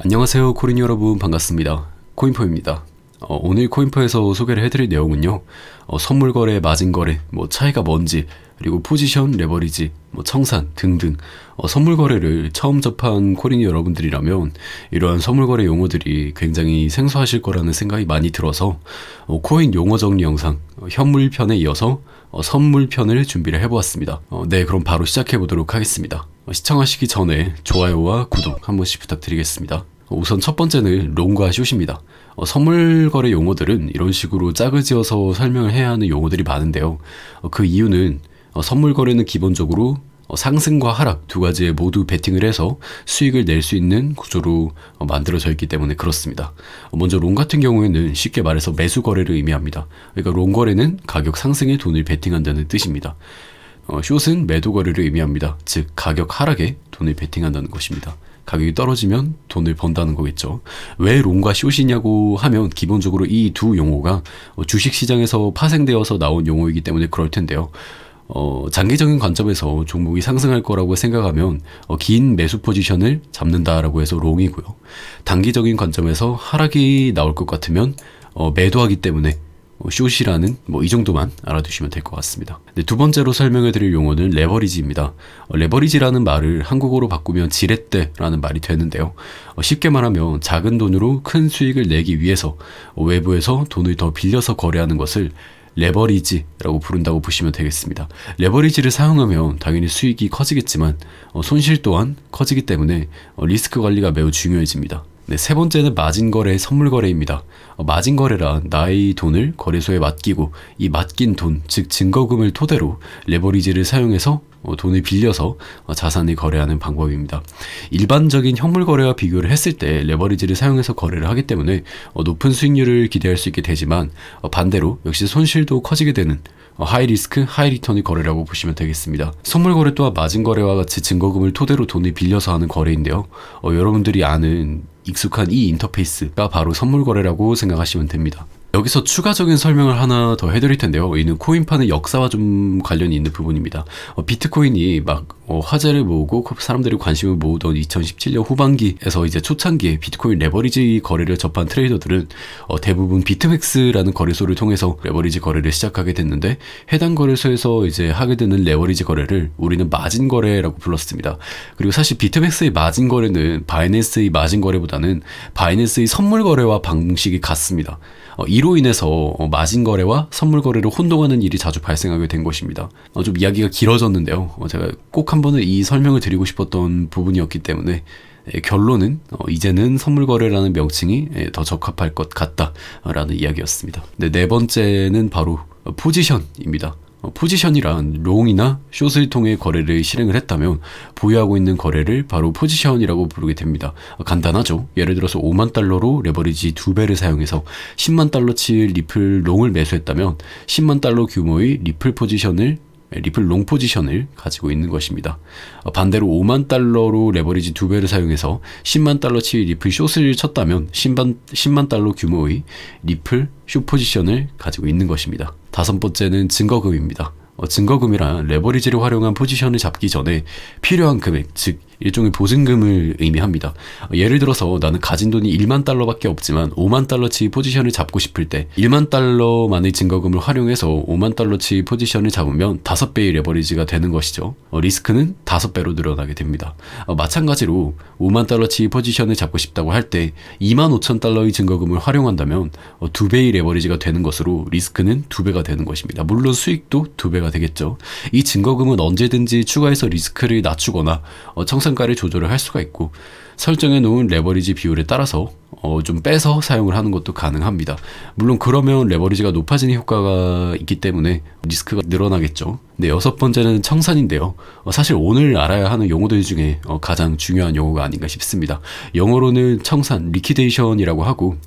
안녕하세요 코린 여러분, 반갑습니다. 코인포입니다. 오늘 코인포에서 소개를 해드릴 내용은요, 선물거래, 마진거래, 차이가 뭔지, 그리고 포지션, 레버리지, 청산 등등 선물거래를 처음 접한 코린 여러분들이라면 이러한 선물거래 용어들이 굉장히 생소하실 거라는 생각이 많이 들어서 코인 용어 정리 영상 현물편에 이어서 선물편을 준비를 해보았습니다. 네, 그럼 바로 시작해 보도록 하겠습니다. 시청하시기 전에 좋아요와 구독 한 번씩 부탁드리겠습니다. 우선 첫 번째는 롱과 숏입니다. 선물거래 용어들은 이런 식으로 짝을 지어서 설명을 해야 하는 용어들이 많은데요. 그 이유는 선물거래는 기본적으로 상승과 하락 두 가지에 모두 베팅을 해서 수익을 낼 수 있는 구조로 만들어져 있기 때문에 그렇습니다. 먼저 롱 같은 경우에는 쉽게 말해서 매수 거래를 의미합니다. 그러니까 롱 거래는 가격 상승에 돈을 베팅한다는 뜻입니다. 숏은 매도 거래를 의미합니다. 즉 가격 하락에 돈을 베팅한다는 것입니다. 가격이 떨어지면 돈을 번다는 거겠죠. 왜 롱과 숏이냐고 하면 기본적으로 이 두 용어가 주식시장에서 파생되어서 나온 용어이기 때문에 그럴 텐데요. 장기적인 관점에서 종목이 상승할 거라고 생각하면 긴 매수 포지션을 잡는다라고 해서 롱이고요. 단기적인 관점에서 하락이 나올 것 같으면 매도하기 때문에 숏이라는 이 정도만 알아두시면 될 것 같습니다. 네, 두 번째로 설명해 드릴 용어는 레버리지입니다. 레버리지라는 말을 한국어로 바꾸면 지렛대라는 말이 되는데요. 쉽게 말하면 작은 돈으로 큰 수익을 내기 위해서 외부에서 돈을 더 빌려서 거래하는 것을 레버리지라고 부른다고 보시면 되겠습니다. 레버리지를 사용하면 당연히 수익이 커지겠지만 손실 또한 커지기 때문에 리스크 관리가 매우 중요해집니다. 네, 세 번째는 마진거래, 선물거래입니다. 마진거래란 나의 돈을 거래소에 맡기고 이 맡긴 돈, 즉 증거금을 토대로 레버리지를 사용해서 돈을 빌려서 자산을 거래하는 방법입니다. 일반적인 현물거래와 비교를 했을 때 레버리지를 사용해서 거래를 하기 때문에 높은 수익률을 기대할 수 있게 되지만 반대로 역시 손실도 커지게 되는 하이 리스크, 하이 리턴의 거래라고 보시면 되겠습니다. 선물거래 또한 마진거래와 같이 증거금을 토대로 돈을 빌려서 하는 거래인데요. 여러분들이 아는 익숙한 이 인터페이스가 바로 선물거래라고 생각하시면 됩니다. 여기서 추가적인 설명을 하나 더 해드릴 텐데요. 이는 코인판의 역사와 좀 관련이 있는 부분입니다. 비트코인이 막 화제를 모으고 사람들이 관심을 모으던 2017년 후반기에서 이제 초창기에 비트코인 레버리지 거래를 접한 트레이더들은 대부분 비트맥스라는 거래소를 통해서 레버리지 거래를 시작하게 됐는데, 해당 거래소에서 이제 하게 되는 레버리지 거래를 우리는 마진 거래라고 불렀습니다. 그리고 사실 비트맥스의 마진 거래는 바이낸스의 마진 거래보다는 바이낸스의 선물 거래와 방식이 같습니다. 이로 인해서 마진 거래와 선물 거래를 혼동하는 일이 자주 발생하게 된 것입니다. 좀 이야기가 길어졌는데요. 제가 꼭 한 번은 이 설명을 드리고 싶었던 부분이었기 때문에 결론은 이제는 선물 거래라는 명칭이 더 적합할 것 같다라는 이야기였습니다. 네 번째는 바로 포지션입니다. 포지션이란 롱이나 숏을 통해 거래를 실행을 했다면 보유하고 있는 거래를 바로 포지션이라고 부르게 됩니다. 간단하죠. 예를 들어서 5만 달러로 레버리지 2배를 사용해서 10만 달러치의 리플 롱을 매수했다면 10만 달러 규모의 리플 롱 포지션을 가지고 있는 것입니다. 반대로 5만 달러로 레버리지 2배를 사용해서 10만 달러치의 리플 숏을 쳤다면 10만 달러 규모의 리플 숏 포지션을 가지고 있는 것입니다. 다섯 번째는 증거금입니다. 증거금이란 레버리지를 활용한 포지션을 잡기 전에 필요한 금액, 즉 일종의 보증금을 의미합니다. 예를 들어서 나는 가진 돈이 1만 달러밖에 없지만 5만 달러치 포지션을 잡고 싶을 때 1만 달러만의 증거금을 활용해서 5만 달러치 포지션을 잡으면 5배의 레버리지가 되는 것이죠. 리스크는 5배로 늘어나게 됩니다. 마찬가지로 5만 달러치 포지션을 잡고 싶다고 할 때 2만 5천 달러의 증거금을 활용한다면 2배의 레버리지가 되는 것으로 리스크는 2배가 되는 것입니다. 물론 수익도 2배가 되겠죠. 이 증거금은 언제든지 추가해서 리스크를 낮추거나 청산가를 조절을 할 수가 있고, 설정해 놓은 레버리지 비율에 따라서 좀 빼서 사용을 하는 것도 가능합니다. 물론 그러면 레버리지가 높아지는 효과가 있기 때문에 리스크가 늘어나겠죠. 네, 여섯 번째는 청산인데요. 사실 오늘 알아야 하는 용어들 중에 가장 중요한 용어가 아닌가 싶습니다. 영어로는 청산, 리퀴데이션이라고 하고,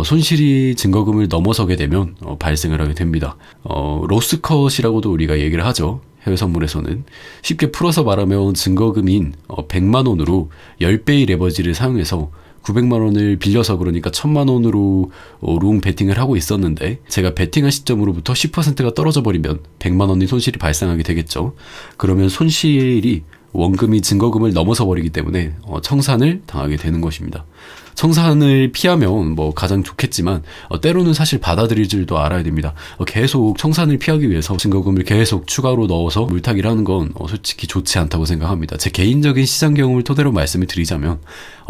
손실이 증거금을 넘어서게 되면 발생을 하게 됩니다. 로스컷이라고도 우리가 얘기를 하죠. 해외 선물에서는. 쉽게 풀어서 말하면 증거금인 100만 원으로 10배의 레버리지를 사용해서 900만 원을 빌려서, 그러니까 1000만 원으로 롱 베팅을 하고 있었는데, 제가 베팅한 시점으로부터 10%가 떨어져 버리면 100만 원의 손실이 발생하게 되겠죠. 그러면 손실이 원금이 증거금을 넘어서 버리기 때문에 청산을 당하게 되는 것입니다. 청산을 피하면 뭐 가장 좋겠지만 때로는 사실 받아들일 줄도 알아야 됩니다. 계속 청산을 피하기 위해서 증거금을 계속 추가로 넣어서 물타기를 하는 건 솔직히 좋지 않다고 생각합니다. 제 개인적인 시장 경험을 토대로 말씀을 드리자면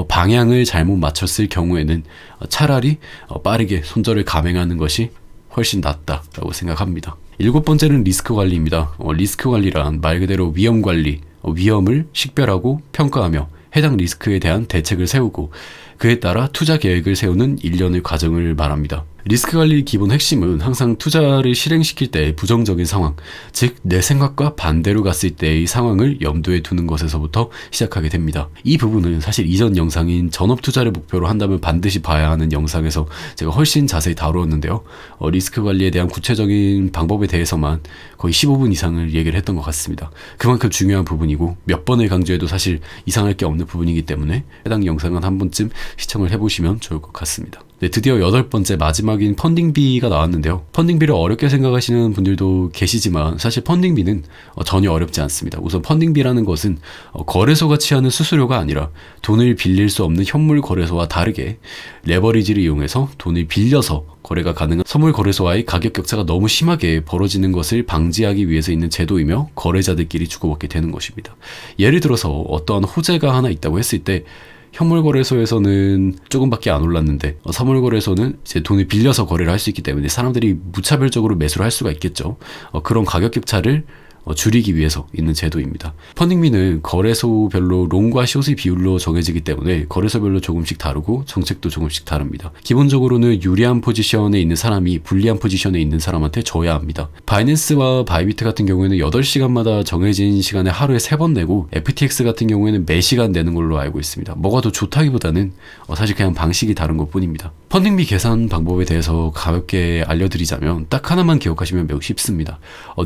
방향을 잘못 맞췄을 경우에는 차라리 빠르게 손절을 감행하는 것이 훨씬 낫다라고 생각합니다. 7번째는 리스크 관리입니다. 리스크 관리란 말 그대로 위험 관리, 위험을 식별하고 평가하며 해당 리스크에 대한 대책을 세우고 그에 따라 투자 계획을 세우는 일련의 과정을 말합니다. 리스크 관리의 기본 핵심은 항상 투자를 실행시킬 때의 부정적인 상황, 즉 내 생각과 반대로 갔을 때의 상황을 염두에 두는 것에서부터 시작하게 됩니다. 이 부분은 사실 이전 영상인 전업 투자를 목표로 한다면 반드시 봐야 하는 영상에서 제가 훨씬 자세히 다루었는데요. 리스크 관리에 대한 구체적인 방법에 대해서만 거의 15분 이상을 얘기를 했던 것 같습니다. 그만큼 중요한 부분이고 몇 번을 강조해도 사실 이상할 게 없는 부분이기 때문에 해당 영상은 한 번쯤 시청을 해보시면 좋을 것 같습니다. 네, 드디어 8번째 마지막인 펀딩비가 나왔는데요. 펀딩비를 어렵게 생각하시는 분들도 계시지만 사실 펀딩비는 전혀 어렵지 않습니다. 우선 펀딩비라는 것은 거래소가 취하는 수수료가 아니라 돈을 빌릴 수 없는 현물 거래소와 다르게 레버리지를 이용해서 돈을 빌려서 거래가 가능한 선물 거래소와의 가격 격차가 너무 심하게 벌어지는 것을 방지하기 위해서 있는 제도이며 거래자들끼리 주고받게 되는 것입니다. 예를 들어서 어떠한 호재가 하나 있다고 했을 때 현물거래소에서는 조금밖에 안 올랐는데 선물거래소는 이제 돈을 빌려서 거래를 할 수 있기 때문에 사람들이 무차별적으로 매수를 할 수가 있겠죠. 그런 가격 격차를 줄이기 위해서 있는 제도입니다. 펀딩비는 거래소별로 롱과 숏의 비율로 정해지기 때문에 거래소별로 조금씩 다르고 정책도 조금씩 다릅니다. 기본적으로는 유리한 포지션에 있는 사람이 불리한 포지션에 있는 사람한테 줘야 합니다. 바이낸스와 바이비트 같은 경우에는 8시간마다 정해진 시간에 하루에 3번 내고 FTX 같은 경우에는 매시간 내는 걸로 알고 있습니다. 뭐가 더 좋다기보다는 사실 그냥 방식이 다른 것 뿐입니다. 펀딩비 계산 방법에 대해서 가볍게 알려드리자면 딱 하나만 기억하시면 매우 쉽습니다.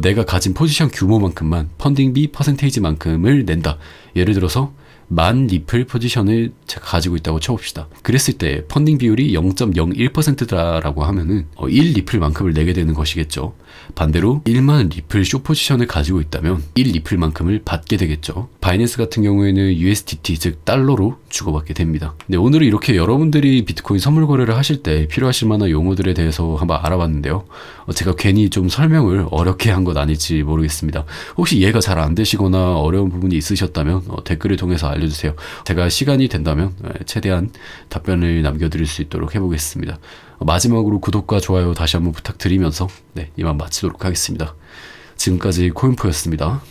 내가 가진 포지션 규모만큼만 펀딩비 퍼센테이지만큼을 낸다. 예를 들어서 10,000리플 포지션을 제가 가지고 있다고 쳐봅시다. 그랬을 때 펀딩 비율이 0.01%다라고 하면은 1리플만큼을 내게 되는 것이겠죠. 반대로 1만 리플 숏 포지션을 가지고 있다면 1리플만큼을 받게 되겠죠. 바이낸스 같은 경우에는 USDT 즉 달러로 주고받게 됩니다. 네, 오늘은 이렇게 여러분들이 비트코인 선물 거래를 하실 때 필요하실 만한 용어들에 대해서 한번 알아봤는데요. 제가 괜히 좀 설명을 어렵게 한 것 아닐지 모르겠습니다. 혹시 이해가 잘 안 되시거나 어려운 부분이 있으셨다면 댓글을 통해서 알려주세요. 제가 시간이 된다면 최대한 답변을 남겨드릴 수 있도록 해보겠습니다. 마지막으로 구독과 좋아요 다시 한번 부탁드리면서 이만 마치도록 하겠습니다. 지금까지 코인포였습니다.